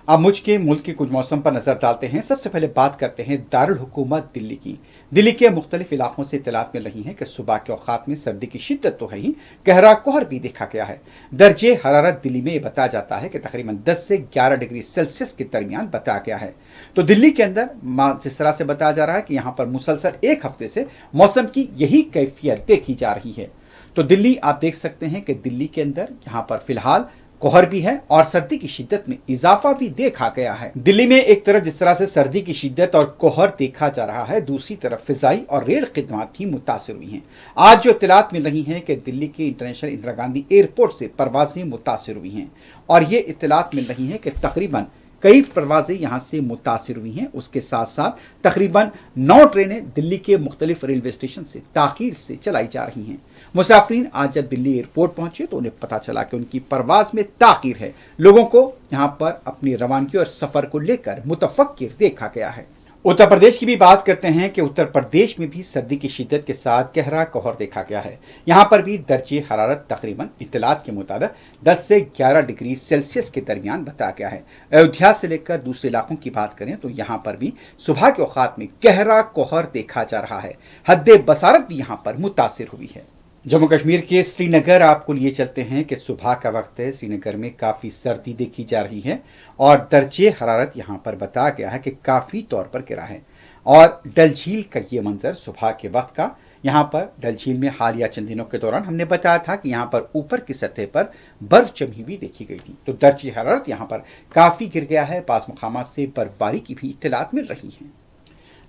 अब मुझ के मुल्क के कुछ मौसम पर नजर डालते हैं। सबसे पहले बात करते हैं दारुल हुकूमत दिल्ली की। दिल्ली के मुख्तलिफ इलाकों से इत्तलात मिल रही है कि सुबह के औकात में सर्दी की शिद्दत तो है ही, गहरा कोहर भी देखा गया है। दर्जे हरारत दिल्ली में ये बताया जाता है कि तकरीबन 10 से 11 डिग्री सेल्सियस के दरमियान बताया गया है। तो दिल्ली के अंदर जिस तरह से बताया जा रहा है कि यहाँ पर मुसलसल एक हफ्ते से मौसम की यही कैफियत देखी जा रही है। तो दिल्ली आप देख सकते हैं कि दिल्ली के अंदर यहाँ पर फिलहाल कोहर भी है और सर्दी की शिद्दत में इजाफा भी देखा गया है। दिल्ली में एक तरफ जिस तरह से सर्दी की शिद्दत और कोहर देखा जा रहा है, दूसरी तरफ फिजाई और रेल खिदमत भी मुतासिर हुई हैं। आज जो इत्तलात मिल रही हैं कि दिल्ली के इंटरनेशनल इंदिरा गांधी एयरपोर्ट से परवाजें मुतासिर हुई हैं और ये इत्तलात मिल रही हैं कि तकरीबन कई परवाजें यहाँ से मुतासिर हुई हैं। उसके साथ साथ तकरीबन 9 ट्रेनें दिल्ली के मुख्तलिफ रेलवे स्टेशन से ताखीर से चलाई जा रही हैं। मुसाफिरीन आज जब दिल्ली एयरपोर्ट पहुंचे तो उन्हें पता चला कि उनकी परवाज में ताखीर है। लोगों को यहाँ पर अपनी रवानगी और सफर को लेकर मुतफक्किर देखा गया है। उत्तर प्रदेश की भी बात करते हैं कि उत्तर प्रदेश में भी सर्दी की शिद्दत के साथ गहरा कोहर देखा गया है। यहाँ पर भी दर्जे हरारत तकरीबन इत्तलात के मुताबिक 10 से 11 डिग्री सेल्सियस के दरमियान बताया गया है। अयोध्या से लेकर दूसरे इलाकों की बात करें तो यहाँ पर भी सुबह के औकात में गहरा कोहर देखा जा रहा है। हद बसारत भी यहाँ पर मुतासिर हुई है। जम्मू कश्मीर के श्रीनगर आपको लिए चलते हैं कि सुबह का वक्त है। श्रीनगर में काफ़ी सर्दी देखी जा रही है और दर्जे हरारत यहाँ पर बताया गया है कि काफ़ी तौर पर गिरा है। और डल झील का ये मंजर सुबह के वक्त का, यहाँ पर डल झील में हालिया चंद दिनों के दौरान हमने बताया था कि यहाँ पर ऊपर की सतह पर बर्फ जमी हुई देखी गई थी। तो दर्जे हरारत यहाँ पर काफ़ी गिर गया है। पास मकामात से बर्फबारी की भी इत्तलात मिल रही हैं।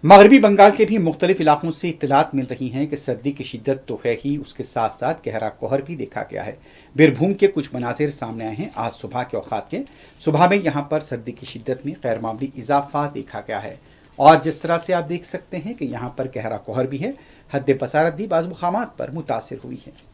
मगरबी बंगाल के भी मुख्तलिफ इलाकों से इत्तलात मिल रही हैं कि सर्दी की शिद्दत तो है ही, उसके साथ साथ गहरा कोहर भी देखा गया है। बीरभूम के कुछ मनाजिर सामने आए हैं आज सुबह के औकात के। सुबह में यहाँ पर सर्दी की शिद्दत में गैर मामूली इजाफा देखा गया है और जिस तरह से आप देख सकते हैं कि यहाँ पर गहरा कोहर भी है। हद बसारत भी बाज़ मुकामात पर मुतासिर हुई है।